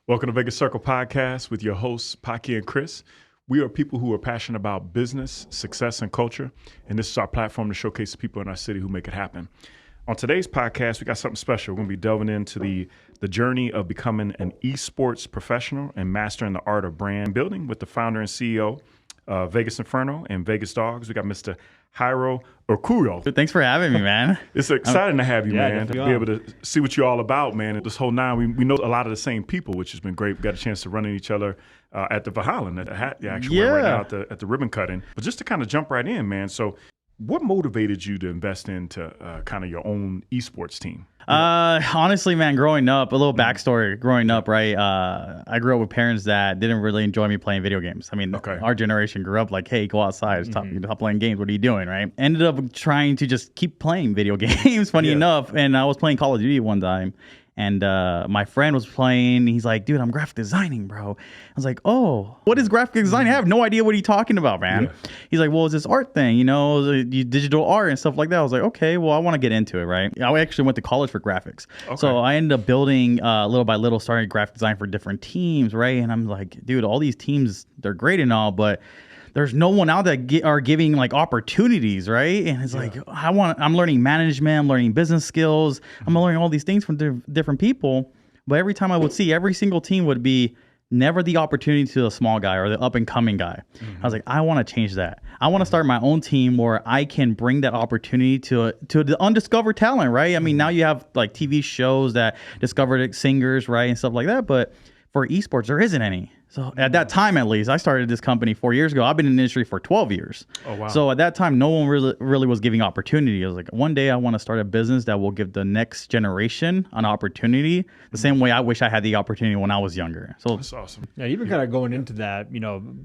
Welcome to Vegas Circle Podcast with your hosts, Paki and Chris. We are people who are passionate about business, success, and culture, and this is our platform to showcase the people in our city who make it happen. On today's podcast, we got something special. We're going to be delving into the journey of becoming an esports professional and mastering the art of brand building with the founder and CEO of Vegas Inferno and Vegas DAWGS. We got Mr. Jairo Urcuyo. Thanks for having me, man. It's exciting to have you, man, to be definitely. able to see what you're all about, man. And this whole nine, we know a lot of the same people, which has been great. We got a chance to run into each other at the Valhalla, at the hat you actually wear right now at the ribbon cutting. But just to kind of jump right in, man. So what motivated you to invest into kind of your own esports team? Honestly, man, growing up, a little backstory. Growing up, right, I grew up with parents that didn't really enjoy me playing video games. I mean, our generation grew up like, hey, go outside, stop playing games. What are you doing, right? Ended up trying to just keep playing video games, funny enough. And I was playing Call of Duty one time. And my friend was playing. He's like, dude, I'm graphic designing, bro. I was like, oh, what is graphic design? I have no idea what he's talking about, man. Yeah. He's like, well, it's this art thing, digital art and stuff like that. I was like, okay, well, I want to get into it, right? I actually went to college for graphics. Okay. So I ended up building little by little, starting graphic design for different teams, right? And I'm like, dude, all these teams, they're great and all, but there's no one out that are giving like opportunities, right? And it's like, I'm learning management, I'm learning business skills, I'm learning all these things from different people. But every time I would see, every single team would be never the opportunity to the small guy or the up and coming guy. I was like, I want to change that. I want to start my own team where I can bring that opportunity to the undiscovered talent, right? I mean, now you have like TV shows that discovered singers, right, and stuff like that. But for esports, there isn't any. So at that time, at least, I started this company 4 years ago. I've been in the industry for 12 years. Oh, wow. So at that time, no one really was giving opportunity. I was like, one day I want to start a business that will give the next generation an opportunity the same way I wish I had the opportunity when I was younger. So that's awesome. Yeah, even kind of going into that,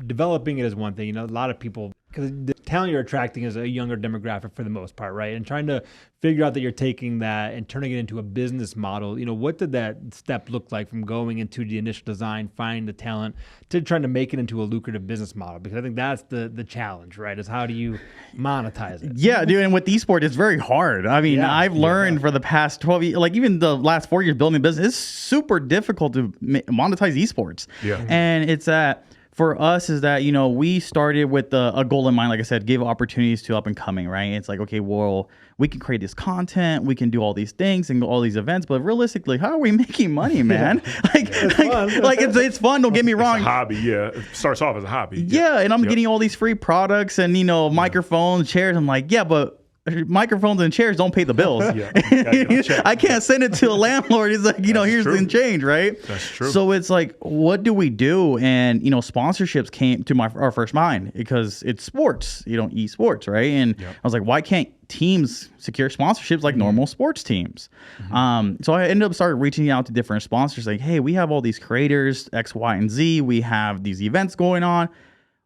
developing it is one thing. A lot of people, because the talent you're attracting is a younger demographic for the most part, right? And trying to figure out that you're taking that and turning it into a business model. What did that step look like from going into the initial design, finding the talent, to trying to make it into a lucrative business model? Because I think that's the challenge, right? Is how do you monetize it? Yeah, dude. And with esports, it's very hard. I mean, I've learned for the past 12 years, like even the last 4 years building a business, it's super difficult to monetize esports. Yeah. And it's that for us is that, we started with a goal in mind, like I said, give opportunities to up and coming, right? It's like, okay, well, we can create this content, we can do all these things and all these events, but realistically, how are we making money, man? It's fun, don't get me wrong. It's a hobby, It starts off as a hobby. Yeah, and I'm getting all these free products and, microphones, chairs. I'm like, yeah, but microphones and chairs don't pay the bills. I can't send it to a landlord. He's like, here's the change, right? That's true. So it's like, what do we do? And sponsorships came to our first mind because it's sports, esports, right? And I was like, why can't teams secure sponsorships like normal sports teams? So I ended up started reaching out to different sponsors, like, hey, we have all these creators X, Y, and Z. We have these events going on.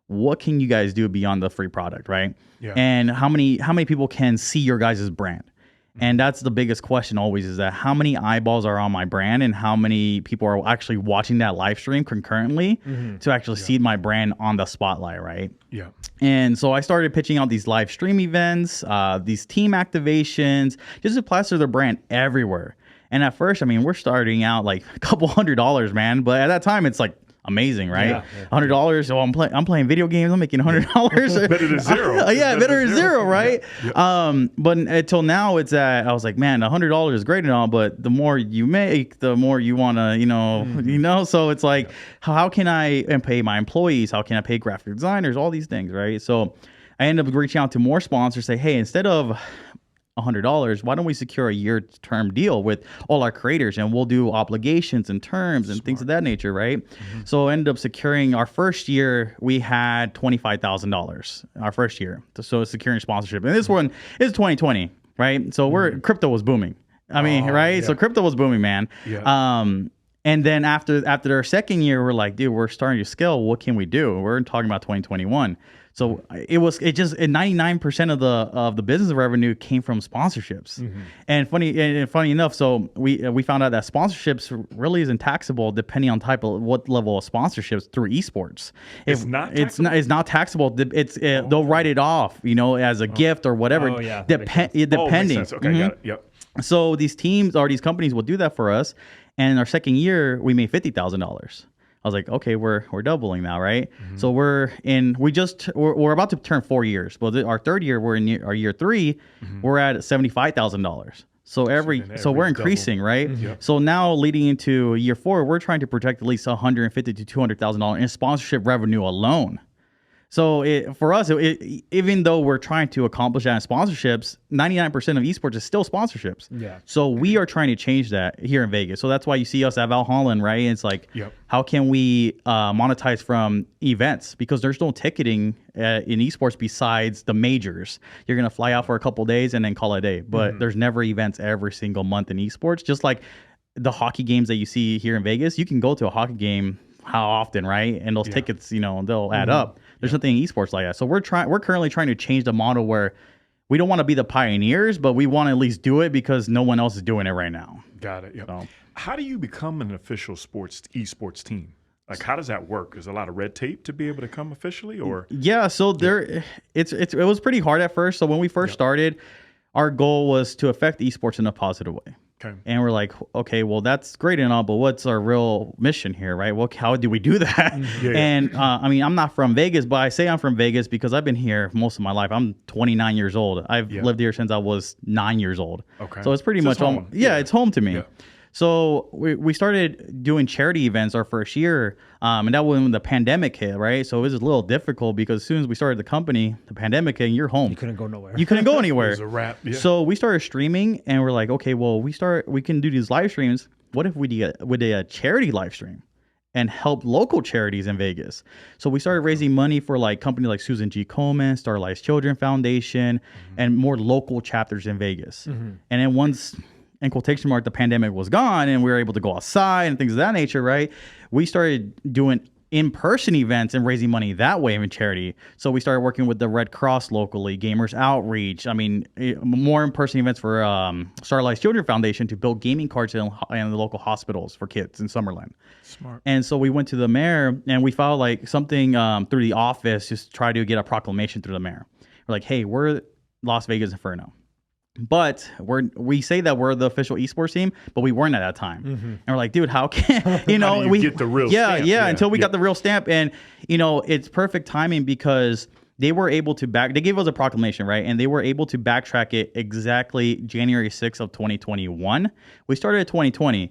What can you guys do beyond the free product, right? Yeah. And how many people can see your guys' brand? And that's the biggest question always, is that how many eyeballs are on my brand and how many people are actually watching that live stream concurrently to actually see my brand on the spotlight, right? Yeah. And so I started pitching out these live stream events, these team activations, just to plaster their brand everywhere. And at first, I mean, we're starting out like a couple $100s, man. But at that time, it's like amazing, right? $100. So I'm playing video games. I'm making $100. Better than zero. Better than zero, right? But until now, it's I was like, man, $100 is great and all, but the more you make, the more you want to, So it's like, how can I pay my employees? How can I pay graphic designers? All these things, right? So I ended up reaching out to more sponsors, say, hey, instead of $100, why don't we secure a year-term deal with all our creators, and we'll do obligations and terms and things of that nature, right? So I ended up securing our first year, we had $25,000 our first year. So securing sponsorship. And this one is 2020, right? So crypto was booming. I mean, right? Yeah. So crypto was booming, man. Yeah. And then after our second year, we're like, dude, we're starting to scale. What can we do? We're talking about 2021. So it 99% of the business revenue came from sponsorships. And funny enough, so we found out that sponsorships really isn't taxable depending on what level of sponsorships through esports. It's not taxable. They'll write it off, as a gift or whatever. Oh, yeah. Depending. Makes sense. Okay, got it. Yep. So these teams or these companies will do that for us. And our second year, we made $50,000. I was like, okay, we're doubling now, right? So we're about to turn 4 years. But our third year, we're in our year 3, we're at $75,000. So we're increasing, right? So now leading into year 4, we're trying to project at least $150,000 to $200,000 in sponsorship revenue alone. So for us, even though we're trying to accomplish that in sponsorships, 99% of esports is still sponsorships. Yeah. So we are trying to change that here in Vegas. So that's why you see us at Valhalla, right? It's like, how can we monetize from events? Because there's no ticketing in esports besides the majors. You're going to fly out for a couple of days and then call it a day. But there's never events every single month in esports. Just like the hockey games that you see here in Vegas, you can go to a hockey game how often, right? And those tickets, they'll add up. There's nothing in esports like that. So we're currently trying to change the model where we don't want to be the pioneers, but we want to at least do it because no one else is doing it right now. Got it. Yep. So, how do you become an official esports team? Like, how does that work? Is a lot of red tape to be able to come officially, or? Yeah. So it was pretty hard at first. So when we first started, our goal was to affect esports in a positive way. Okay. And we're like, okay, well, that's great and all, but what's our real mission here, right? Well, how do we do that? And I'm not from Vegas, but I say I'm from Vegas because I've been here most of my life. I'm 29 years old. I've lived here since I was 9 years old. Okay. So it's pretty much home. Yeah, it's home to me. Yeah. So we started doing charity events our first year, and that was when the pandemic hit, right? So it was a little difficult because as soon as we started the company, the pandemic hit, and you're home. You couldn't go nowhere. You couldn't go anywhere. It was a wrap. Yeah. So we started streaming, and we're like, okay, well, we can do these live streams. What if we did a charity live stream and help local charities in Vegas? So we started raising money for like companies like Susan G. Komen, Starlight's Children Foundation, and more local chapters in Vegas. And then once, in quotation mark, the pandemic was gone and we were able to go outside and things of that nature, right? We started doing in-person events and raising money that way in charity. So we started working with the Red Cross locally, Gamers Outreach. I mean, more in-person events for Starlight's Children Foundation to build gaming carts in the local hospitals for kids in Summerlin. Smart. And so we went to the mayor and we filed like something through the office, just try to get a proclamation through the mayor. We're like, hey, we're Las Vegas Inferno. But we say that we're the official esports team, but we weren't at that time. And we're like, dude, how can how do you get the real stamp? Until we got the real stamp. And it's perfect timing because they were able to they gave us a proclamation, right? And they were able to backtrack it exactly January 6th of 2021. We started at 2020.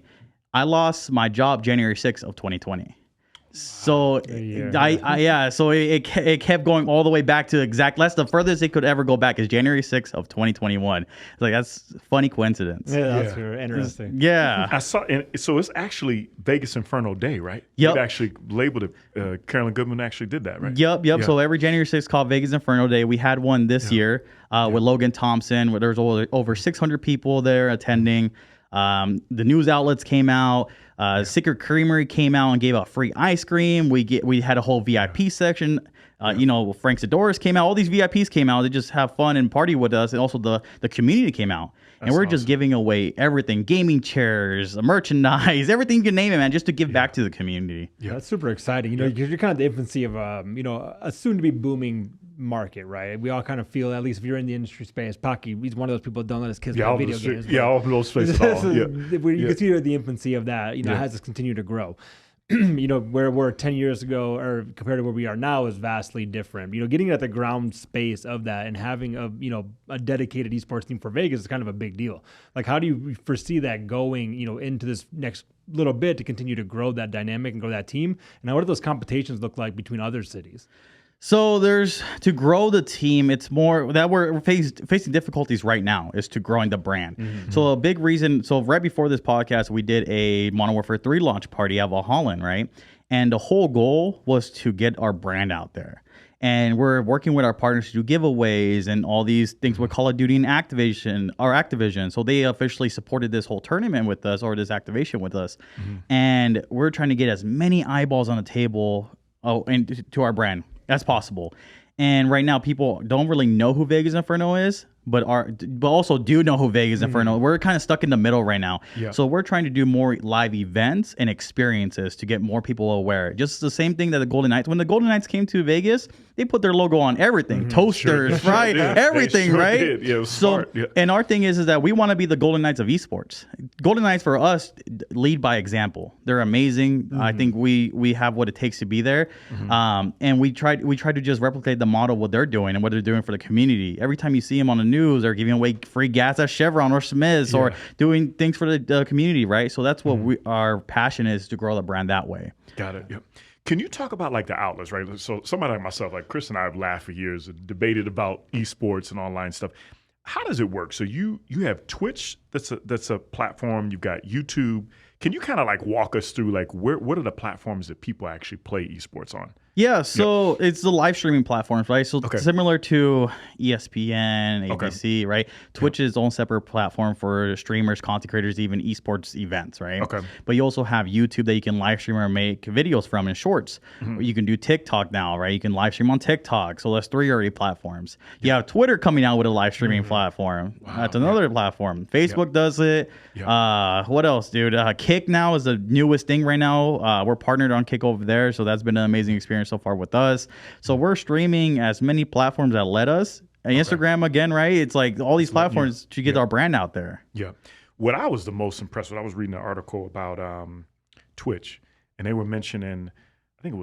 I lost my job January 6th of 2020. So so it kept going all the way back to that's the furthest it could ever go back is January 6th of 2021. It's like, that's a funny coincidence. Yeah, that's interesting. Yeah. I saw, so it's actually Vegas Inferno Day, right? Yep. You actually labeled it. Carolyn Goodman actually did that, right? Yep. Yeah. So every January 6th is called Vegas Inferno Day. We had one this year with Logan Thompson, where there was over 600 people there attending. The news outlets came out. Secret Creamery came out and gave out free ice cream. We had a whole VIP section. Frank Zadoris came out. All these VIPs came out to just have fun and party with us. And also the community came out. And we're just giving away everything, gaming chairs, merchandise, everything you can name it, man, just to give back to the community. Yeah, that's super exciting. You're kind of the infancy of, a soon-to-be booming market, right? We all kind of feel, at least if you're in the industry space, Paki, he's one of those people that don't let his kids play video games. Yeah, all those spaces. You can see the infancy of that, as it's continued to grow. Where we're 10 years ago or compared to where we are now is vastly different. Getting at the ground space of that and having a dedicated esports team for Vegas is kind of a big deal. Like, how do you foresee that going, into this next little bit to continue to grow that dynamic and grow that team? And what do those competitions look like between other cities? So to grow the team, it's more that we're facing difficulties right now is to growing the brand. So a big reason, so right before this podcast, we did a Modern Warfare 3 launch party at Valhalla, right? And the whole goal was to get our brand out there. And we're working with our partners to do giveaways and all these things with Call of Duty and Activision. So they officially supported this whole tournament with us, or this activation with us. And we're trying to get as many eyeballs on the table and to our brand as possible. And right now, people don't really know who Vegas Inferno is, but also do know who Vegas Inferno. We're kind of stuck in the middle right now. Yeah. So we're trying to do more live events and experiences to get more people aware. Just the same thing that the Golden Knights, when the Golden Knights came to Vegas, they put their logo on everything, toasters, right? Everything, right? Did. Yeah, it was smart. Yeah. And our thing is that we want to be the Golden Knights of esports. Golden Knights for us lead by example. They're amazing. I think we have what it takes to be there. And we try to just replicate the model, what they're doing and what they're doing for the community. Every time you see them on the news, they're giving away free gas at Chevron or Smith's or doing things for the community, right? So that's what our passion is, to grow the brand that way. Got it. Yep. Can you talk about like the outlets, right? So somebody like myself, like Chris and I have laughed for years, debated about esports and online stuff. How does it work? So you have Twitch, that's a platform. You've got YouTube. Can you kind of like walk us through like what are the platforms that people actually play esports on? Yeah, so it's the live streaming platforms, right? So similar to ESPN, ABC, right? Twitch is its own separate platform for streamers, content creators, even esports events, right? Okay. But you also have YouTube that you can live stream or make videos from in shorts. You can do TikTok now, right? You can live stream on TikTok. So that's 3 already platforms. You have Twitter coming out with a live streaming platform. Wow, that's another platform. Facebook does it. What else, dude? Kick now is the newest thing right now. We're partnered on Kick over there, so that's been an amazing experience so far with us. So we're streaming as many platforms that let us. And Instagram again, right? It's like all these platforms to get our brand out there. Yeah. What I was the most impressed with, I was reading an article about Twitch, and they were mentioning, I think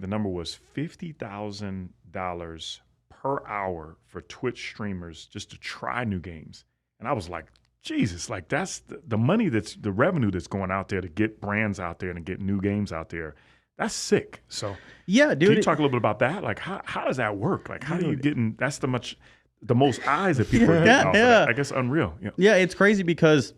the number was $50,000 per hour for Twitch streamers just to try new games. And I was like, Jesus, like that's the money, that's the revenue that's going out there to get brands out there and to get new games out there. That's sick. So yeah, dude. Can you talk a little bit about that? Like how does that work? Like how do you get in? That's the most eyes that people are getting off of that. I guess unreal. Yeah, it's crazy because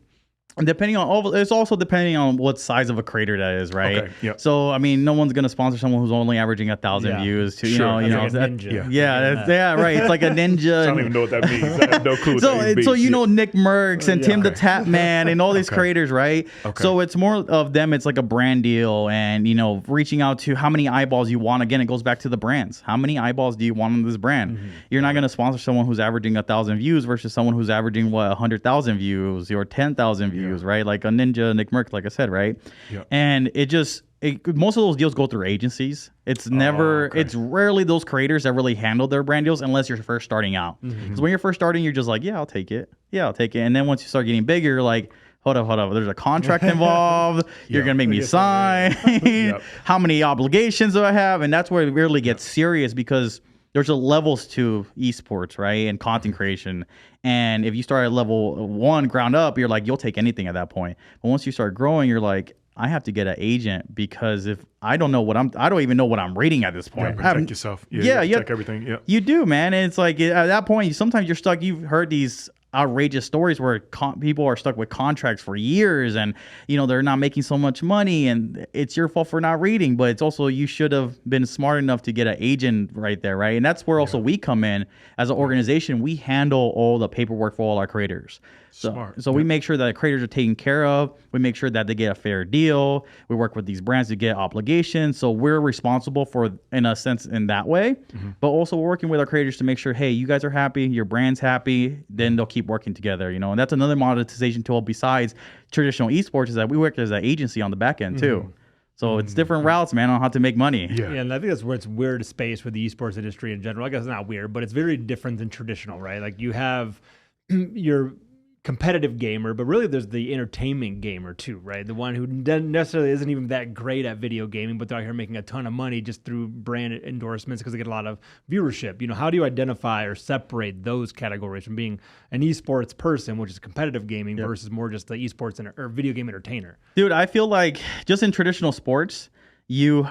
it's also depending on what size of a creator that is, right? Okay, yep. So I mean, no one's gonna sponsor someone who's only averaging 1,000 views. To, you know, like ninja. Right. It's like a ninja. I don't even know what that means. I have no clue. So you know Nick Merckx and Tim the Tap Man and all these creators, right? Okay. So it's more of them. It's like a brand deal, and reaching out to how many eyeballs you want. Again, it goes back to the brands. How many eyeballs do you want on this brand? You're not gonna sponsor someone who's averaging 1,000 views versus someone who's averaging 100,000 views or 10,000 views. Right, like a ninja, Nick Merckx, like I said, right? Yep. And most of those deals go through agencies. It's it's rarely those creators that really handle their brand deals unless you're first starting out. Because when you're first starting, you're just like, yeah, I'll take it. And then once you start getting bigger, you're like, hold up. There's a contract involved. You're going to make me sign. How many obligations do I have? And that's where it really gets serious because there's levels to esports, right? And content creation. And if you start at level 1 ground up, you're like, you'll take anything at that point. But once you start growing, you're like, I have to get an agent because if I don't even know what I'm reading at this point. Protect yourself. You protect everything. Yeah. You do, man. And it's like at that point, sometimes you're stuck. You've heard these outrageous stories where people are stuck with contracts for years and they're not making so much money and it's your fault for not reading, but it's also you should have been smart enough to get an agent right there, right? And that's where also we come in as an organization. We handle all the paperwork for all our creators. So we make sure that creators are taken care of. We make sure that they get a fair deal. We work with these brands to get obligations. So we're responsible for, in a sense, in that way. But also we're working with our creators to make sure, hey, you guys are happy, your brand's happy, then they'll keep working together, And that's another monetization tool besides traditional esports is that we work as an agency on the back end too. So it's different routes, man, on how to make money. Yeah, and I think that's where it's weird space with the esports industry in general. I guess it's not weird, but it's very different than traditional, right? Like you have your competitive gamer, but really there's the entertainment gamer too, right? The one who necessarily isn't even that great at video gaming, but they're out here making a ton of money just through brand endorsements because they get a lot of viewership. How do you identify or separate those categories from being an esports person, which is competitive gaming, versus more just the esports or video game entertainer? Dude, I feel like just in traditional sports, you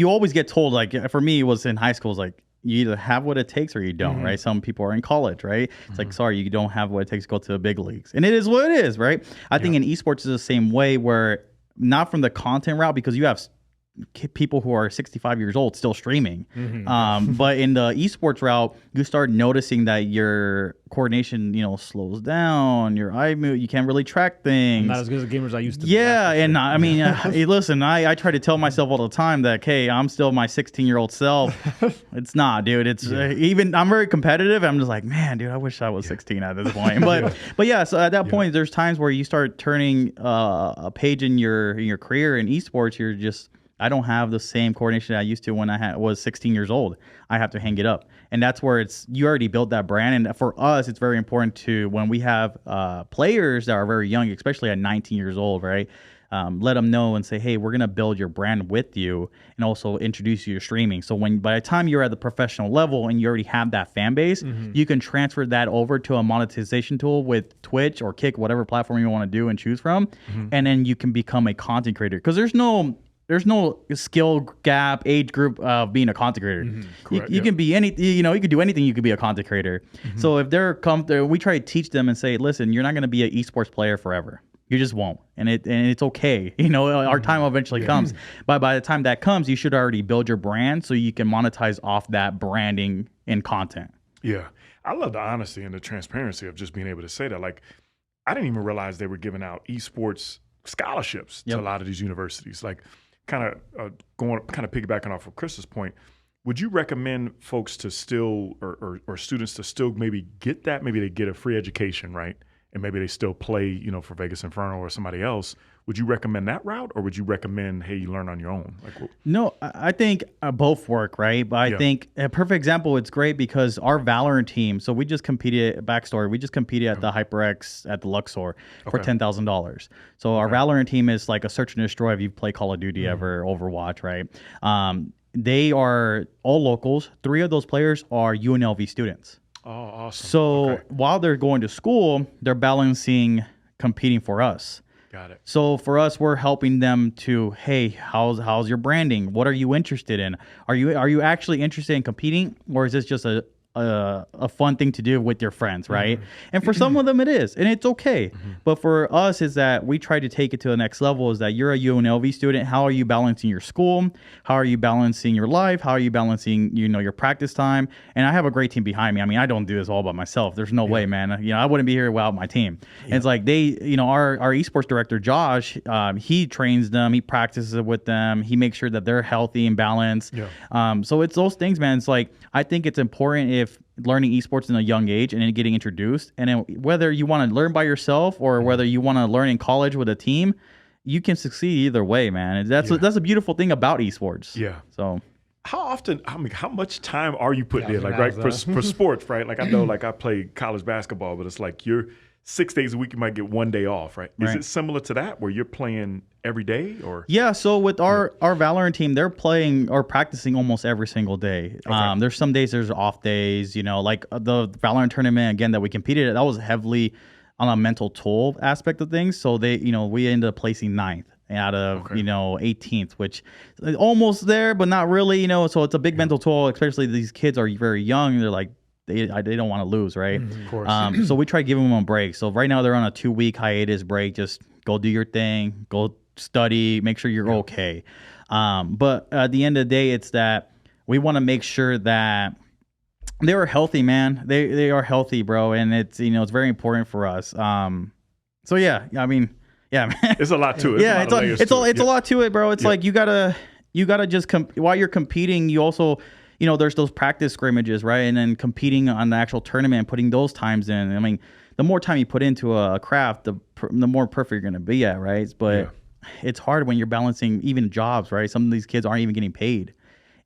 always get told, like for me, it was in high school, it's like, you either have what it takes or you don't, right? Some people are in college, right? It's like, sorry, you don't have what it takes to go to the big leagues. And it is what it is, right? I think in esports is the same way where not from the content route because you have people who are 65 years old still streaming. But in the esports route, you start noticing that your coordination, slows down. Your eye move, you can't really track things. Not as good as the gamers I used to. Yeah, and I mean, hey, listen, I try to tell myself all the time that, hey, I'm still my 16-year-old self. It's not, dude. It's even I'm very competitive. I'm just like, man, dude, I wish I was 16 at this point. But yeah, so at that point, there's times where you start turning a page in your career in esports. You're just I don't have the same coordination I used to when I was 16 years old. I have to hang it up. And that's where you already built that brand. And for us, it's very important to, when we have players that are very young, especially at 19 years old, right? Let them know and say, hey, we're going to build your brand with you and also introduce you to streaming. So by the time you're at the professional level and you already have that fan base, you can transfer that over to a monetization tool with Twitch or Kick, whatever platform you want to do and choose from. And then you can become a content creator. Because there's no skill gap, age group of being a content creator. You can be any, you can do anything. You could be a content creator. So if we try to teach them and say, listen, you're not going to be an esports player forever. You just won't, and it's okay. Our time eventually comes. But by the time that comes, you should already build your brand so you can monetize off that branding and content. Yeah, I love the honesty and the transparency of just being able to say that. Like, I didn't even realize they were giving out esports scholarships to a lot of these universities. Like, kind of piggybacking off of Chris's point, would you recommend folks to still or students to still maybe get that? Maybe they get a free education, right? And maybe they still play, for Vegas Inferno or somebody else. Would you recommend that route, or would you recommend, hey, you learn on your own? No, I think both work, right? But I think a perfect example, it's great because our Valorant team, so we just competed, at the HyperX at the Luxor for $10,000. So our Valorant team is like a search and destroy if you play Call of Duty ever, Overwatch, right? They are all locals. 3 of those players are UNLV students. Oh, awesome. So while they're going to school, they're balancing competing for us. Got it. So for us, we're helping them to, hey, how's your branding? What are you interested in? Are you actually interested in competing, or is this just a fun thing to do with your friends, right? And for some of them it is, and it's okay. But for us is that we try to take it to the next level, is that you're a UNLV student. How are you balancing your school? How are you balancing your life? How are you balancing, your practice time? And I have a great team behind me. I mean, I don't do this all by myself. There's no way, man. I wouldn't be here without my team. And it's like they, our esports director, Josh, he trains them, he practices with them, he makes sure that they're healthy and balanced. So it's those things, man. It's like, I think it's important if learning esports in a young age and then getting introduced, and then whether you want to learn by yourself or whether you want to learn in college with a team, you can succeed either way, man. That's a beautiful thing about esports. Yeah. So how much time are you putting in? Like, right, for sports, right? Like, I know, like, I play college basketball, but it's like you're 6 days a week, you might get 1 day off, right? Is it similar to that where you're playing every day, or? Yeah, so with our Valorant team, they're playing or practicing almost every single day. There's some days there's off days, like the Valorant tournament, again, that we competed at, that was heavily on a mental toll aspect of things. So they, we ended up placing 9th out of 18th, which is almost there, but not really, so it's a big mental toll, especially these kids are very young. They're like, they don't want to lose, right? Of course. So we try giving them a break. So right now they're on a 2-week hiatus break. Just go do your thing, go study, make sure you're okay. But at the end of the day, it's that we want to make sure that they are healthy, man. They are healthy, bro, and it's it's very important for us. So yeah, I mean, yeah, man. It's a lot to it. Yeah, it's a lot to it, bro. It's like you gotta just while you're competing, you also. There's those practice scrimmages, right? And then competing on the actual tournament and putting those times in. I mean, the more time you put into a craft, the more perfect you're going to be at, right? But it's hard when you're balancing even jobs, right? Some of these kids aren't even getting paid.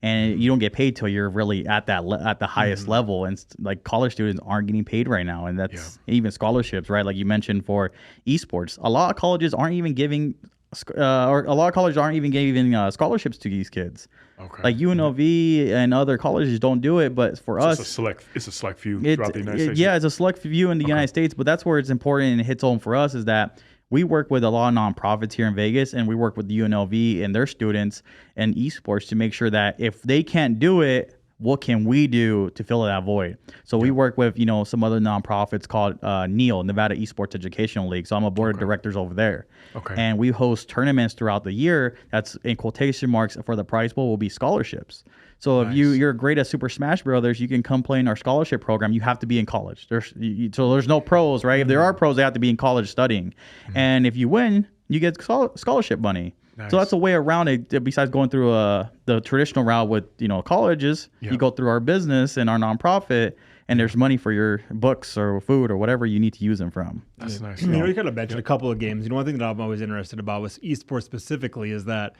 And you don't get paid till you're really at the highest level. And like college students aren't getting paid right now. And that's even scholarships, right? Like you mentioned for esports. A lot of colleges aren't even giving scholarships to these kids. Okay. Like UNLV and other colleges don't do it, but for us, it's a select few throughout the United States. Yeah, it's a select few in the United States, but that's where it's important and it hits home for us is that we work with a lot of nonprofits here in Vegas, and we work with the UNLV and their students and esports to make sure that if they can't do it, what can we do to fill that void? So we work with, some other nonprofits called NEAL, Nevada Esports Educational League. So I'm a board of directors over there. Okay. And we host tournaments throughout the year. That's in quotation marks for the prize pool will be scholarships. So if you're great at Super Smash Brothers, you can come play in our scholarship program. You have to be in college. So there's no pros, right? If there are pros, they have to be in college studying. And if you win, you get scholarship money. Nice. So that's a way around it. Besides going through the traditional route with colleges, you go through our business and our nonprofit, and there's money for your books or food or whatever you need to use them from. That's nice. You kind of mentioned a couple of games. One thing that I'm always interested about with esports specifically is that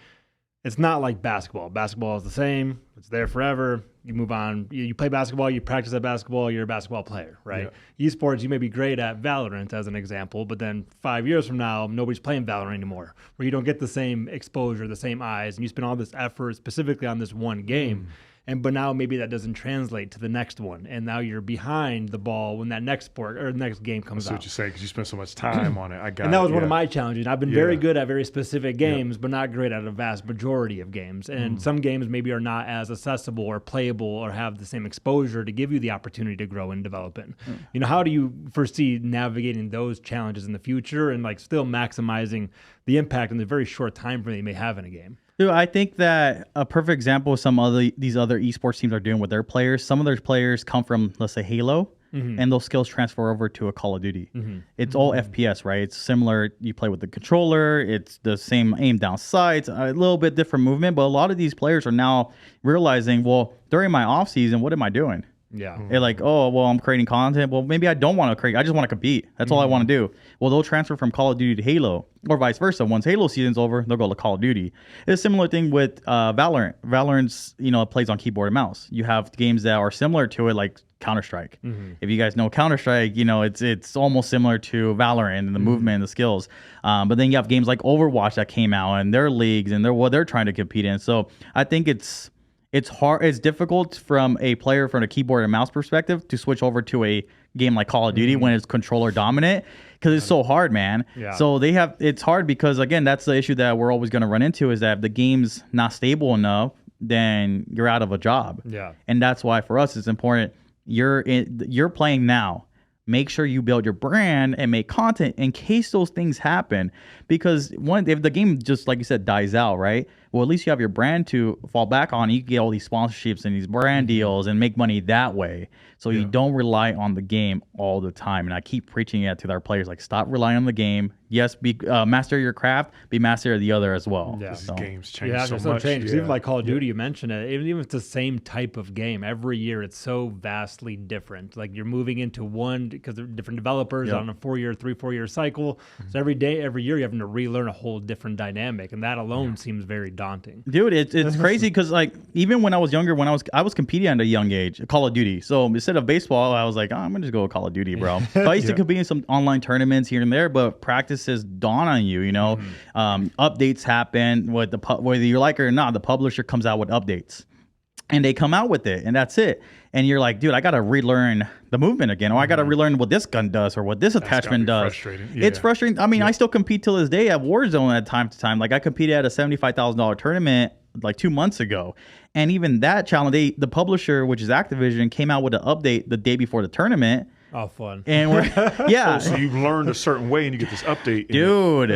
it's not like basketball. Basketball is the same. It's there forever. You move on. You play basketball. You practice at basketball. You're a basketball player, right? Yeah. Esports, you may be great at Valorant as an example, but then 5 years from now, nobody's playing Valorant anymore, where you don't get the same exposure, the same eyes, and you spend all this effort specifically on this one game. But now maybe that doesn't translate to the next one, and now you're behind the ball when that next sport or next game comes out. That's what you're saying, because you spend so much time on it. And that was one of my challenges. I've been very good at very specific games, but not great at a vast majority of games. And some games maybe are not as accessible or playable or have the same exposure to give you the opportunity to grow and develop in. How do you foresee navigating those challenges in the future and still maximizing the impact in the very short time frame they may have in a game? Dude, I think that a perfect example of these other esports teams are doing with their players. Some of their players come from, let's say, Halo, and those skills transfer over to a Call of Duty. It's all FPS, right? It's similar. You play with the controller. It's the same aim down sights, a little bit different movement. But a lot of these players are now realizing, well, during my off season, what am I doing? Yeah. They're like, oh, well, I'm creating content. Well, maybe I don't want to create. I just want to compete. That's all I want to do. Well, they'll transfer from Call of Duty to Halo, or vice versa. Once Halo season's over, they'll go to Call of Duty. It's a similar thing with Valorant. Valorant's, plays on keyboard and mouse. You have games that are similar to it, like Counter-Strike. If you guys know Counter-Strike, it's almost similar to Valorant and the movement and the skills. But then you have games like Overwatch that came out and their leagues and what they're trying to compete in. So I think it's hard. It's difficult from a player from a keyboard and mouse perspective to switch over to a game like Call of Duty when it's controller dominant, because it's so hard, man. Yeah. So it's hard because, again, that's the issue that we're always going to run into, is that if the game's not stable enough, then you're out of a job. Yeah. And that's why for us it's important. You're playing now. Make sure you build your brand and make content in case those things happen. Because if the game just, like you said, dies out, right? Well, at least you have your brand to fall back on. You can get all these sponsorships and these brand deals and make money that way. So you don't rely on the game all the time. And I keep preaching it to our players, like, stop relying on the game. Yes, be master your craft, be master of the other as well. Yeah, so games change so much. Because even like Call of Duty, you mentioned it. Even if it's the same type of game, every year it's so vastly different. Like, you're moving into one because they're different developers on a 3-4 year cycle. So every year you're having to relearn a whole different dynamic, and that alone seems very daunting. Dude, it's crazy because, like, even when I was younger, I was competing at a young age, Call of Duty. So instead of baseball, I was like, I'm gonna just go with Call of Duty, bro. So I used to compete in some online tournaments here and there, but practices dawn on you. Updates happen with whether you like it or not. The publisher comes out with updates, and they come out with it, and that's it. And you're like, dude, I got to relearn the movement again, or I got to relearn what this gun does or what this attachment does. Frustrating. It's frustrating. I mean, I still compete till this day at Warzone at time to time. Like, I competed at a $75,000 tournament like 2 months ago. And even that challenge, the publisher, which is Activision, came out with an update the day before the tournament. Oh, fun. And so you've learned a certain way and you get this update. Dude.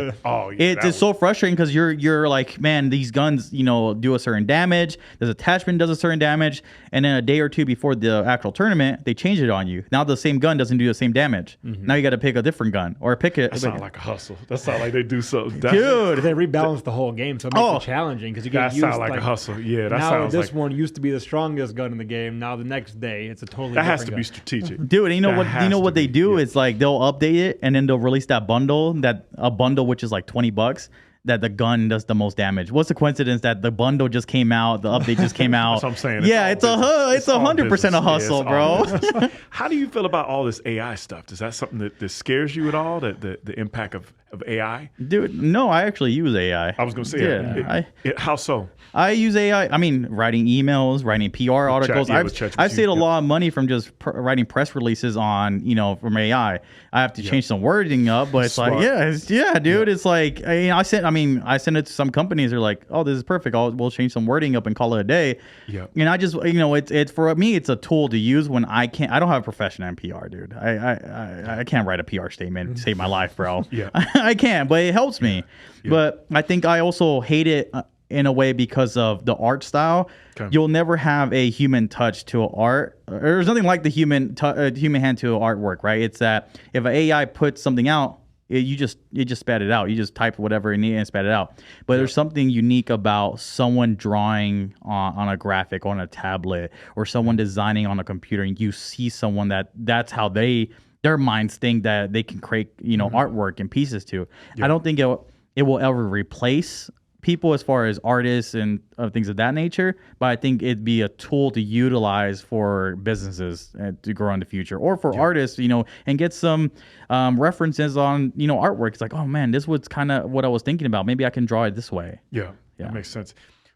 It's so frustrating because you're like, man, these guns, do a certain damage. This attachment does a certain damage. And then a day or two before the actual tournament, they change it on you. Now the same gun doesn't do the same damage. Now you got to pick a different gun or pick it. That sounds like a hustle. That sounds like they do so. Dude. They rebalance the whole game, so it makes it challenging because you get used. That sounds like a hustle. Yeah, that now sounds this one used to be the strongest gun in the game. Now the next day, it's a totally different gun. That has to be strategic. Dude, you know what they do? It's like they'll update it and then they'll release that bundle, which is like $20, that the gun does the most damage. What's the coincidence that the bundle just came out, the update just came out? That's what I'm saying. It's 100% a hustle, bro. How do you feel about all this AI stuff? Is that something that scares you at all? The impact of AI? Dude, no, I actually use AI. I was gonna say, how so? I use AI. I mean, writing emails, writing PR articles. I've saved a lot of money from just writing press releases on, from AI. I have to change some wording up, but it's like, dude. It's like, I send it to some companies. They're like, oh, this is perfect. We'll change some wording up and call it a day. Yeah. And I just, it's for me, it's a tool to use when I don't have a profession in PR, dude. I can't write a PR statement to save my life, bro. Yeah. I can, but it helps me. Yeah. But I think I also hate it in a way because of the art style. Okay. You'll never have a human touch to art. There's nothing like the human hand to artwork, right? It's that if an AI puts something out, you just spat it out. You just type whatever you need and spat it out. But there's something unique about someone drawing on a graphic on a tablet, or someone designing on a computer, and you see someone that's how their minds think that they can create artwork and pieces to. I don't think it will ever replace people as far as artists and things of that nature, but I think it'd be a tool to utilize for businesses to grow in the future, or for artists, and get some references on artwork. It's like, oh man, this was kind of what I was thinking about. Maybe I can draw it this way. Yeah, that makes sense.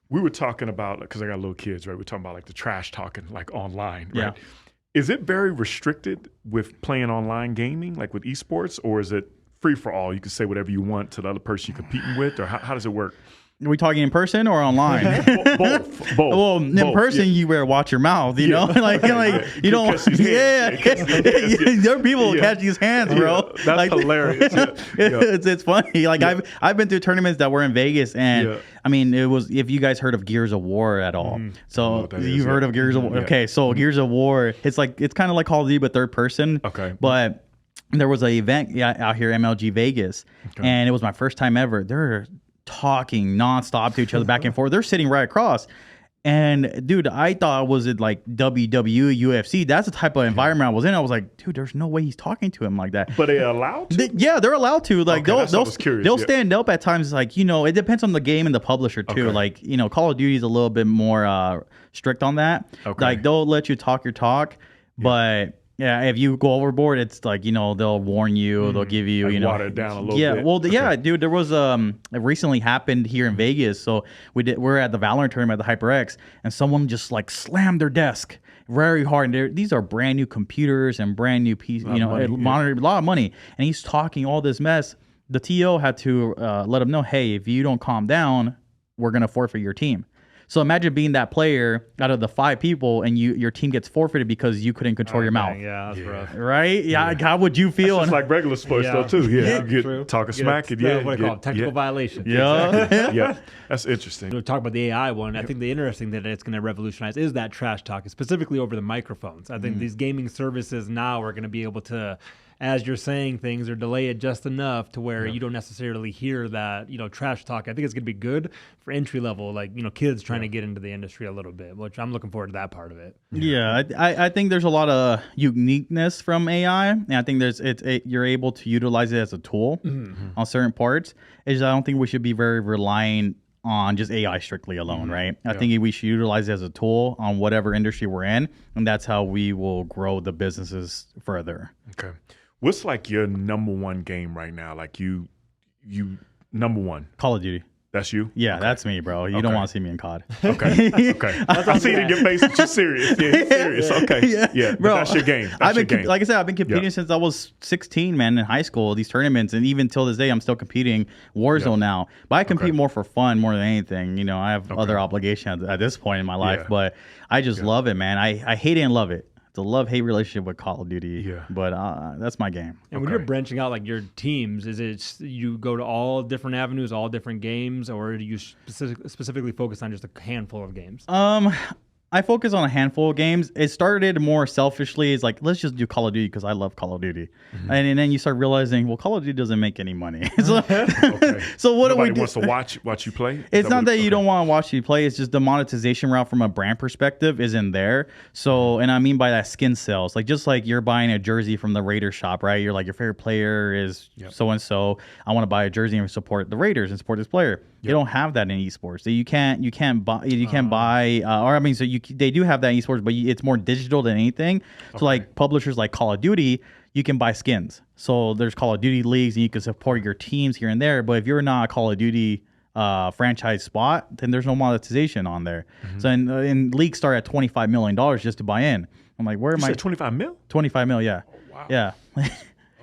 We were talking about, because I got little kids, right? We're talking about like the trash talking, like online, right? Yeah. Is it very restricted with playing online gaming, like with esports, or is it free for all? You can say whatever you want to the other person you're competing with, or how does it work? Are we talking in person or online? Both. Well, in person, you better watch your mouth, you know? like you don't. There are people who catch these hands, bro. That's hilarious. It's funny. Like I've been to tournaments that were in Vegas, and I mean, it was, if you guys heard of Gears of War at all. So you've heard of Gears of War. Okay, so Gears of War, it's kind of like Call of Duty, but third person. Okay. But there was an event out here, MLG Vegas, and it was my first time ever. They're talking nonstop to each other back and forth. They're sitting right across. And dude, I thought it was like WWE, UFC. That's the type of environment I was in. I was like, dude, there's no way he's talking to him like that. But they're allowed to? They're allowed to. Like they'll stand up at times. Like, it depends on the game and the publisher too. Like, Call of Duty is a little bit more strict on that. Like they'll let you talk your talk, but yeah, if you go overboard, it's like, they'll warn you, they'll give you, water it down a little bit. Well, dude, there was it recently happened here in Vegas. So we're at the Valorant tournament at the HyperX, and someone just like slammed their desk very hard. And these are brand new computers and brand new monitor, a lot of money. And he's talking all this mess. The TO had to let him know, hey, if you don't calm down, we're gonna forfeit your team. So imagine being that player out of the 5 people, and your team gets forfeited because you couldn't control your mouth. Yeah, that's rough. Right? Yeah. How would you feel? It's like regular sports though too. Yeah, you get talking smack. What do you call it? Technical violation. Yeah, exactly. Yeah. That's interesting. We'll talk about the AI one. I think the interesting that it's going to revolutionize is that trash talk, specifically over the microphones. I think these gaming services now are going to be able to, as you're saying things, or delay it just enough to where you don't necessarily hear that, trash talk. I think it's going to be good for entry level, like, kids trying to get into the industry a little bit, which I'm looking forward to that part of it. Yeah, I think there's a lot of uniqueness from AI, and I think you're able to utilize it as a tool on certain parts. I don't think we should be very reliant on just AI strictly alone, right? I think we should utilize it as a tool on whatever industry we're in, and that's how we will grow the businesses further. Okay. What's like your number one game right now? Like you number one? Call of Duty. That's you? Yeah, that's me, bro. You don't want to see me in COD. Okay. I see it in your face that you're serious. Yeah, you're serious. Okay. Yeah. Bro, that's your game. Like I said, I've been competing since I was 16, man, in high school, these tournaments. And even till this day, I'm still competing Warzone now. But I compete more for fun more than anything. I have other obligations at this point in my life. But I just love it, man. I hate it and love it. The love-hate relationship with Call of Duty, but that's my game. And when you're branching out like your teams, is it you go to all different avenues, all different games, or do you specifically focus on just a handful of games? I focus on a handful of games. It started more selfishly. It's like, let's just do Call of Duty because I love Call of Duty. And then you start realizing, well, Call of Duty doesn't make any money. So what do we do? Nobody wants to watch you play? It's not that you don't want to watch you play. It's just the monetization route from a brand perspective isn't there. So, and I mean by that skin sales. Like, just like you're buying a jersey from the Raiders shop, right? You're like, your favorite player is so-and-so. I want to buy a jersey and support the Raiders and support this player. You don't have that in esports. So you can't buy, or I mean, so they do have that in esports, but it's more digital than anything. So like publishers like Call of Duty, you can buy skins. So there's Call of Duty leagues, and you can support your teams here and there. But if you're not a Call of Duty franchise spot, then there's no monetization on there. So in leagues start at $25 million just to buy in. I'm like, where am I? 25 mil? 25 mil, yeah. Oh, wow. Yeah.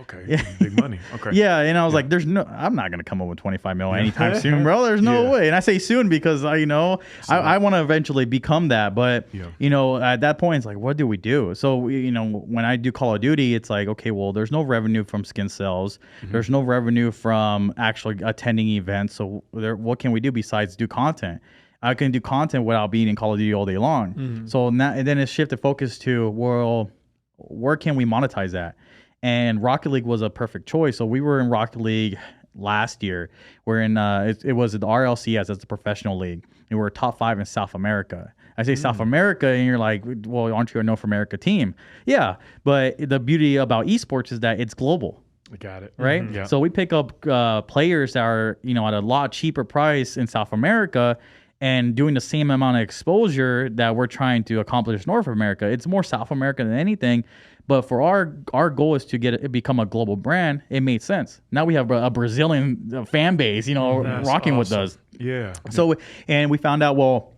Okay. Yeah. Big money. Okay. Yeah, and I was like, I'm not gonna come up with 25 mil anytime soon, bro. There's no way. And I say soon because I want to eventually become that. But at that point, it's like, what do we do? So when I do Call of Duty, it's like, okay, well, there's no revenue from skin sales. There's no revenue from actually attending events. So what can we do besides do content? I can do content without being in Call of Duty all day long. So now, and then it shifted focus to, well, where can we monetize that? And Rocket League was a perfect choice. So we were in Rocket League last year. We're in it was the RLCS, that's the professional league, and we're top 5 in South America. I say South America, and you're like, well, aren't you a North America team? Yeah, but the beauty about esports is that it's global. I got it. Right? Yeah. So we pick up players that are at a lot cheaper price in South America, and doing the same amount of exposure that we're trying to accomplish North America. It's more South America than anything. But for our goal is to become a global brand. It made sense. Now we have a Brazilian fan base, rocking with us. Yeah. So, and we found out, well,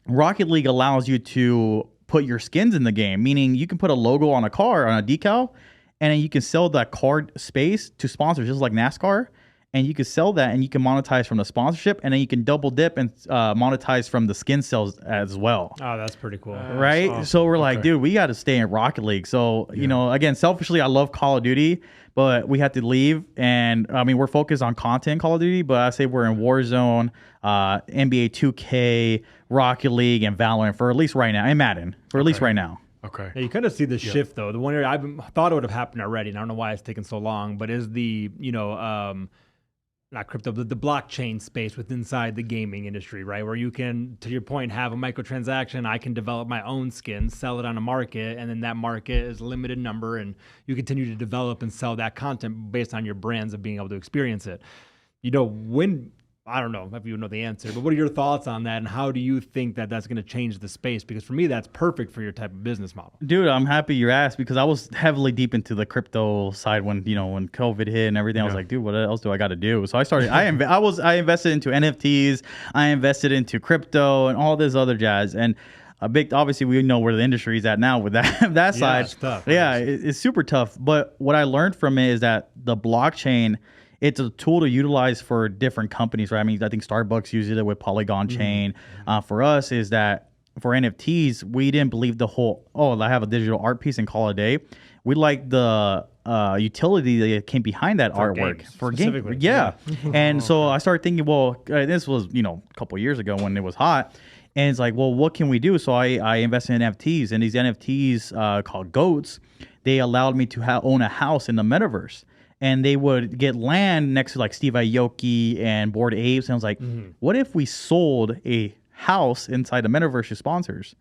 Rocket League allows you to put your skins in the game, meaning you can put a logo on a car, on a decal, and then you can sell that card space to sponsors, just like NASCAR. And you can sell that, and you can monetize from the sponsorship, and then you can double dip and monetize from the skin sales as well. Oh, that's pretty cool. Right? Awesome. So we're like, dude, we got to stay in Rocket League. So, again, selfishly, I love Call of Duty, but we had to leave. And, we're focused on content Call of Duty, but I say we're in Warzone, NBA 2K, Rocket League, and Valorant for at least right now, and Madden for at least right now. Okay. Yeah, you kind of see the shift, though. The one area I thought it would have happened already, and I don't know why it's taken so long, but is the, not crypto, but the blockchain space inside the gaming industry, right? Where you can, to your point, have a microtransaction. I can develop my own skin, sell it on a market, and then that market is a limited number, and you continue to develop and sell that content based on your brands of being able to experience it. I don't know if you know the answer, but what are your thoughts on that, and how do you think that that's going to change the space? Because for me, that's perfect for your type of business model. Dude, I'm happy you asked, because I was heavily deep into the crypto side when COVID hit and everything. I was like, dude, what else do I got to do? So I started. I invested into NFTs. I invested into crypto and all this other jazz. And obviously, we know where the industry is at now with that side. It's tough. Yeah, it's super tough. But what I learned from it is that the blockchain, it's a tool to utilize for different companies, right? I think Starbucks uses it with Polygon chain. For us, is that for NFTs, we didn't believe the whole, I have a digital art piece and call it a day. We like the utility that came behind that artwork. Games, for games. Yeah. And so I started thinking, this was, a couple years ago when it was hot. And it's like, well, what can we do? So I invested in NFTs, and these NFTs called GOATs, they allowed me to own a house in the metaverse. And they would get land next to like Steve Aoki and Bored Apes. And I was like, what if we sold a house inside the metaverse to sponsors?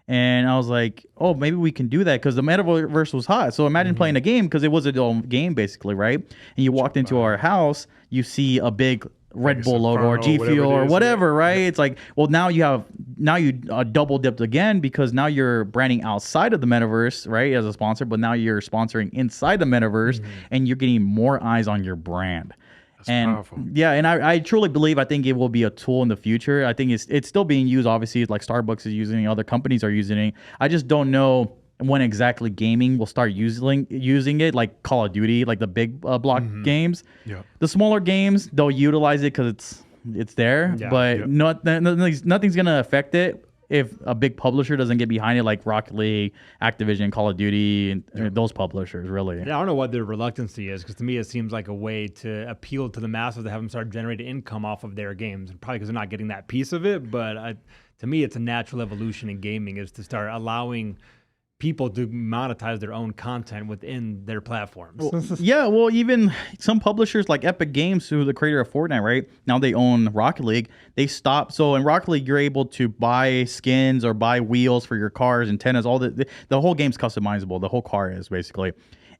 And I was like, maybe we can do that, because the metaverse was hot. So imagine playing a game, because it was a game basically, right? And you walked into our house, you see a big Red Bull logo or G Fuel or whatever, right? It's like, well, now you double dipped again, because now you're branding outside of the metaverse, right, as a sponsor, but now you're sponsoring inside the metaverse, and you're getting more eyes on your brand. That's powerful. Yeah, and I truly believe, I think it will be a tool in the future. I think it's still being used, obviously, like Starbucks is using it, other companies are using it. I just don't know when exactly gaming will start using it, like Call of Duty, like the big block games. Yeah. The smaller games, they'll utilize it because it's there, but nothing's gonna affect it if a big publisher doesn't get behind it, like Rocket League, Activision, Call of Duty, and those publishers, really. Yeah, I don't know what their reluctancy is, because to me it seems like a way to appeal to the masses, to have them start generating income off of their games, and probably because they're not getting that piece of it. But to me, it's a natural evolution in gaming, is to start allowing people to monetize their own content within their platforms. Well, even some publishers like Epic Games, who are the creator of Fortnite, right? Now they own Rocket League. They stopped. So in Rocket League, you're able to buy skins or buy wheels for your cars, antennas, all the whole game's customizable. The whole car is, basically.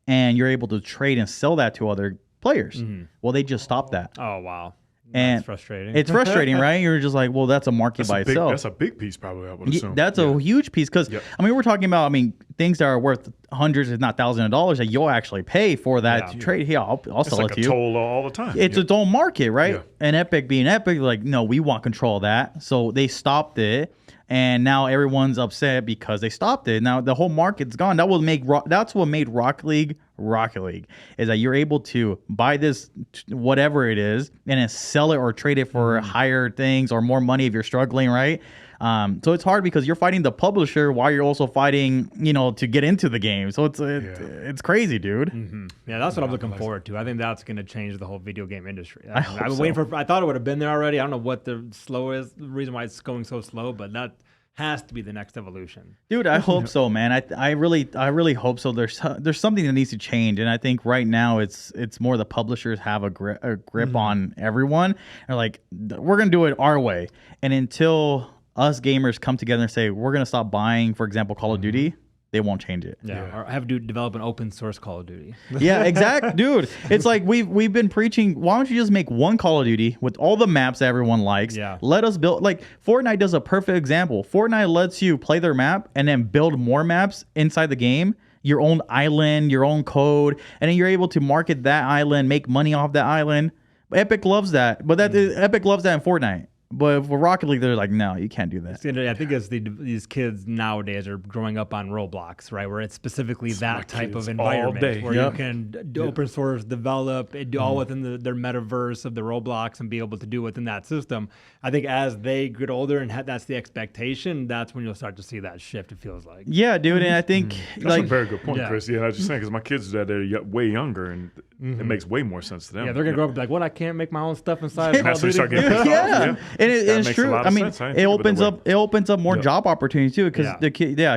And you're able to trade and sell that to other players. Well, they just stopped that. Oh, wow. And that's frustrating. It's frustrating, right? You're just like, well, that's a market by itself. That's a big piece, probably, I would assume. That's a huge piece, because, we're talking about, things that are worth hundreds, if not thousands of dollars that you'll actually pay for that trade. Here, I'll sell it to you. It's like a toll all the time. It's its own market, right? Yeah. And Epic being Epic, like, no, we want control of that. So they stopped it. And now everyone's upset because they stopped it. Now the whole market's gone. That's what made Rocket League, is that you're able to buy this, whatever it is, and then sell it or trade it for higher things or more money if you're struggling, right? So it's hard because you're fighting the publisher while you're also fighting, to get into the game. So it's crazy, dude. Mm-hmm. Yeah, that's what I'm looking forward to. I think that's going to change the whole video game industry. I've been waiting for. I thought it would have been there already. I don't know what the reason why it's going so slow, but that has to be the next evolution. Dude, I hope so, man. I really hope so. There's something that needs to change, and I think right now it's more the publishers have a grip on everyone. They're like, we're gonna do it our way, and until us gamers come together and say we're gonna stop buying, for example, Call of Duty, they won't change it. Or have to develop an open source Call of Duty. Yeah, exactly, dude. It's like we've been preaching. Why don't you just make one Call of Duty with all the maps that everyone likes? Yeah. Let us build. Like Fortnite does a perfect example. Fortnite lets you play their map and then build more maps inside the game. Your own island, your own code, and then you're able to market that island, make money off that island. Epic loves that, but Epic loves that in Fortnite. But for Rocket League, they're like, no, you can't do that. I think it's these kids nowadays are growing up on Roblox, right? Where it's specifically that type of environment where you can open source, develop, do all within their metaverse of the Roblox and be able to do within that system. I think as they get older and that's the expectation, that's when you'll start to see that shift, it feels like. Yeah, dude. And I think that's a very good point, Chris. Yeah, I was just saying, because my kids are way younger and it makes way more sense to them. Yeah, they're going to grow up and be like, what? I can't make my own stuff inside. And that's when you start getting pissed off. And it's true. I mean, it opens up more job opportunities too, because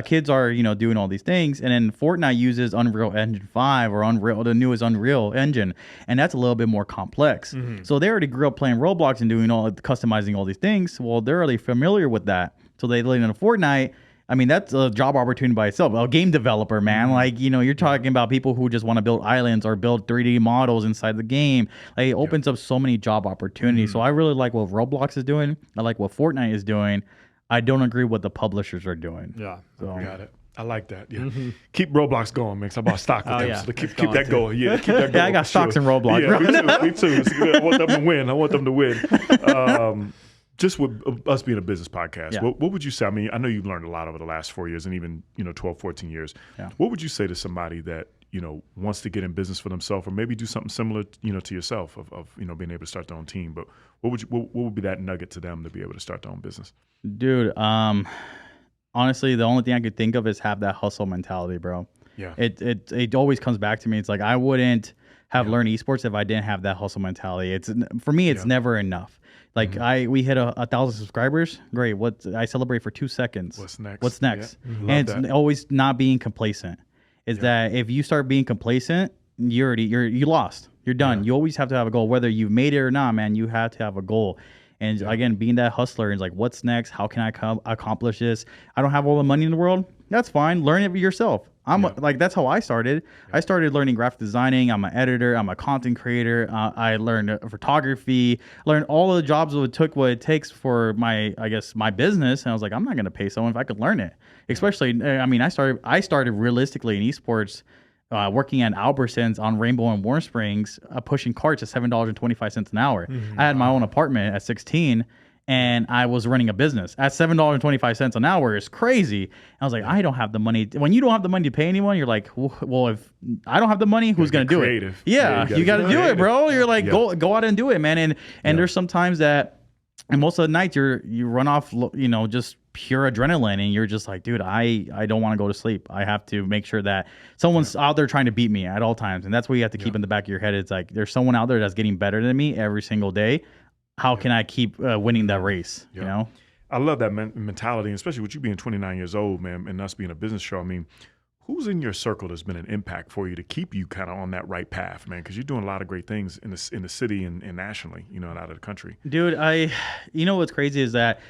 kids are doing all these things, and then Fortnite uses Unreal Engine 5 or the newest Unreal Engine, and that's a little bit more complex. So they already grew up playing Roblox and doing customizing all these things. Well, they're already familiar with that, so they land in Fortnite. I mean, that's a job opportunity by itself. A game developer, man. Like, you're talking about people who just want to build islands or build 3D models inside the game. Like, it opens up so many job opportunities. So I really like what Roblox is doing. I like what Fortnite is doing. I don't agree with what the publishers are doing. Yeah. So. Got it. I like that. Yeah. Keep Roblox going, man. I bought stock with them. So keep that going. Yeah, keep that going. Yeah, I got stocks in Roblox. Yeah, me too. I want them to win. Just with us being a business podcast, what would you say? I mean, I know you've learned a lot over the last 4 years and even, 12, 14 years. Yeah. What would you say to somebody that, wants to get in business for themselves, or maybe do something similar, to yourself of being able to start their own team? But what would be that nugget to them to be able to start their own business? Dude, honestly, the only thing I could think of is have that hustle mentality, bro. Yeah. It always comes back to me. It's like, I wouldn't have learned esports if I didn't have that hustle mentality. For me, it's never enough. Like we hit 1,000 subscribers. Great. I celebrate for 2 seconds. What's next? What's next? Yeah. And it's always not being complacent. Is that if you start being complacent, you lost. You're done. Yeah. You always have to have a goal, whether you've made it or not, man. You have to have a goal. And again, being that hustler is like, what's next? How can I accomplish this? I don't have all the money in the world. That's fine. Learn it yourself. That's how I started. Yeah. I started learning graphic designing. I'm an editor. I'm a content creator. I learned photography. Learned all of the jobs what it takes for my business. And I was like, I'm not going to pay someone if I could learn it. Especially, I mean, I started realistically in esports, working at Albertsons on Rainbow and Warm Springs, pushing carts at $7.25 an hour. I had my own apartment at 16. And I was running a business at $7.25 an hour is crazy. And I was like, I don't have the money. When you don't have the money to pay anyone, you're like, well, if I don't have the money, who's going to do it? Yeah, you got to do it, bro. You're like, go out and do it, man. And there's sometimes that, and most of the nights you run off, just pure adrenaline, and you're just like, dude, I don't want to go to sleep. I have to make sure that someone's out there trying to beat me at all times. And that's what you have to keep in the back of your head. It's like, there's someone out there that's getting better than me every single day. How can I keep winning that race? I love that mentality, especially with you being 29 years old, man, and us being a business show. I mean, who's in your circle that's been an impact for you to keep you kind of on that right path, man? Because you're doing a lot of great things in the city and nationally, and out of the country. Dude, what's crazy is that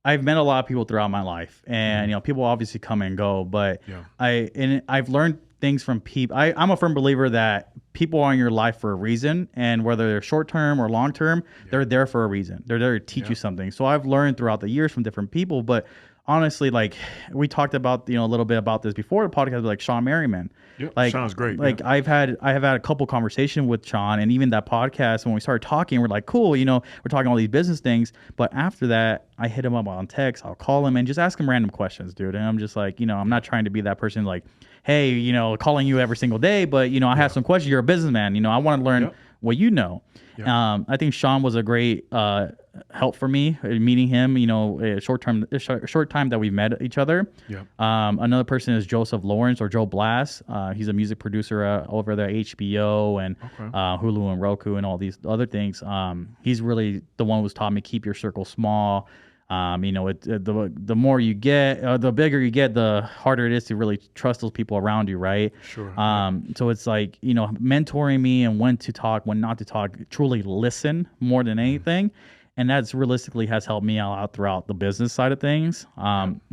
I've met a lot of people throughout my life, and people obviously come and go, but I've learned things from people. I'm a firm believer that people are in your life for a reason, and whether they're short term or long term, they're there for a reason. They're there to teach you something. So I've learned throughout the years from different people, but honestly, like we talked about, a little bit about this before the podcast, like Sean Merriman. Yep, like Sean's great. Like yeah. I have had a couple conversations with Sean, and even that podcast when we started talking, we're like, cool, we're talking all these business things. But after that, I hit him up on text. I'll call him and just ask him random questions, dude. And I'm just like, I'm not trying to be that person like, hey, calling you every single day, but I have some questions. You're a businessman. I want to learn what you know. Yep. I think Sean was a great help for me meeting him. Short time that we met each other. Yep. Another person is Joseph Lawrence or Joe Blass. He's a music producer over there at HBO and Hulu and Roku and all these other things. He's really the one who's taught me keep your circle small. The more you get, the bigger you get, the harder it is to really trust those people around you, right? Sure. So it's like, mentoring me and when to talk, when not to talk, truly listen more than anything. And that's realistically has helped me out throughout the business side of things.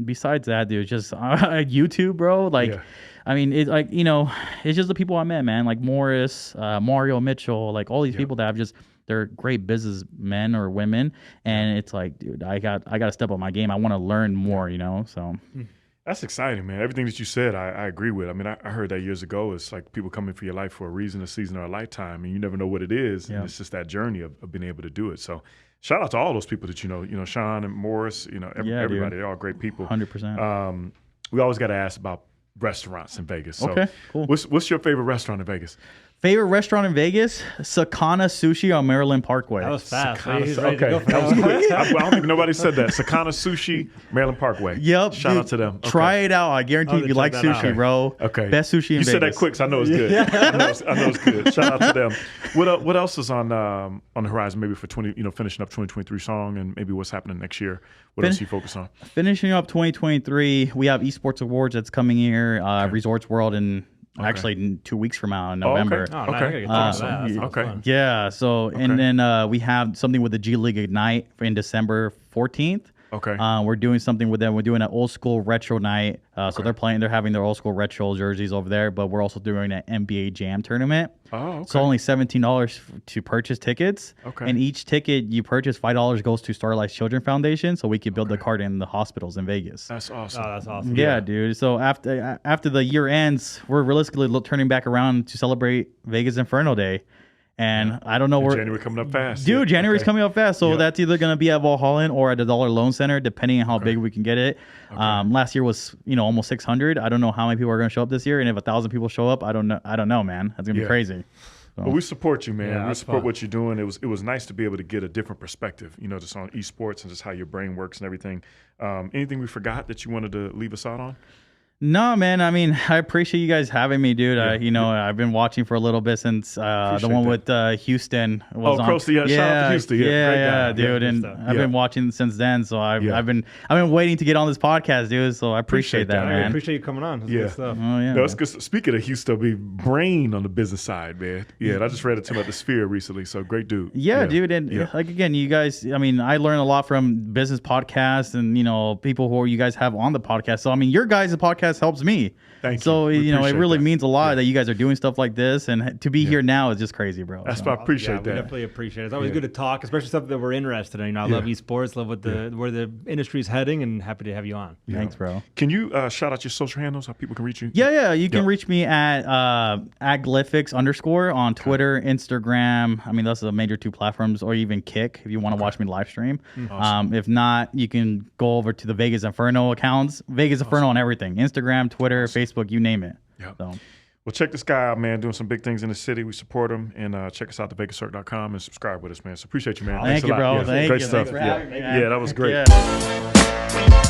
Besides that, dude, just YouTube, bro. Like, I mean, it's just the people I met, man. Like Morris, Mario Mitchell, like all these people that I've just, they're great businessmen or women, and it's like, dude, I got to step up my game. I want to learn more, So that's exciting, man. Everything that you said, I agree with. I mean, I heard that years ago. It's like people come into your life for a reason, a season, or a lifetime, and you never know what it is. And it's just that journey of being able to do it. So shout out to all those people that Sean and Morris, everybody. They're all great people. 100%. We always got to ask about restaurants in Vegas. So okay, cool. What's your favorite restaurant in Vegas? Favorite restaurant in Vegas? Sakana Sushi on Maryland Parkway. That was fast. That was quick. I don't think nobody said that. Sakana Sushi, Maryland Parkway. Yep. Shout out to them. Okay. Try it out. I guarantee you like sushi, bro. Okay. Best sushi in Vegas. You said that quick, so I know it's good. I know it's good. Shout out to them. What else is on the horizon? Maybe for finishing up 2023 song, and maybe what's happening next year. What else do you focus on? Finishing up 2023, we have Esports Awards that's coming here. Resorts World in. Actually, in 2 weeks from now in November. Okay. Awesome. Yeah. So, and then we have something with the G League Ignite in December 14th. Okay. We're doing something with them. We're doing an old school retro night. So they're having their old school retro jerseys over there, but we're also doing an NBA Jam tournament. Oh, okay. So only $17 to purchase tickets. Okay. And each ticket you purchase, $5 goes to Starlight's Children Foundation, so we can build the cart in the hospitals in Vegas. That's awesome. Oh, that's awesome. Yeah, dude. So after the year ends, we're realistically turning back around to celebrate Vegas Inferno Day. And I don't know where January coming up fast. Dude, January's coming up fast. So that's either going to be at Valhalla or at the Dollar Loan Center, depending on how big we can get it. Last year was, almost 600. I don't know how many people are going to show up this year. And if 1,000 people show up, I don't know, man. That's going to be crazy. So. But we support you, man. We support fun. what you're doing. It was nice to be able to get a different perspective, just on esports and just how your brain works and everything. Anything we forgot that you wanted to leave us out on? No, man. I mean, I appreciate you guys having me, dude. I've been watching for a little bit since the one with Houston was on. Shout out to Houston. Yeah, dude. And I've been watching since then, so I've been waiting to get on this podcast, dude. So I appreciate that, man. I appreciate you coming on. That's good stuff. Oh yeah. No, it's good. Speaking of Houston, be brain on the business side, man. Yeah, and I just read it to him at the Sphere recently. So great dude. Yeah, dude. And like again, you guys. I mean, I learn a lot from business podcasts and people who you guys have on the podcast. So I mean, your guys' podcast helps me. Thank you. So it really means a lot that you guys are doing stuff like this, and to be here now is just crazy, bro. That's why I appreciate that. We definitely appreciate it. It's always good to talk, especially stuff that we're interested in. I love esports, love what where the industry's heading, and happy to have you on. Thanks, bro. Can you shout out your social handles, how people can reach you? Yeah. You can reach me at @glyphics_ on Twitter, Instagram. I mean, those are the major 2 platforms, or even Kick if you want to watch me live stream. Awesome. If not, you can go over to the Vegas Inferno accounts. Vegas Inferno on everything: Instagram, Twitter, Facebook, you name it. Yeah. So. Well, check this guy out, man. Doing some big things in the city. We support him. And check us out at thevegascirc.com and subscribe with us, man. So appreciate you, man. Thank you, bro. Great stuff. Thanks for having me, man. Yeah, that was great. Yeah.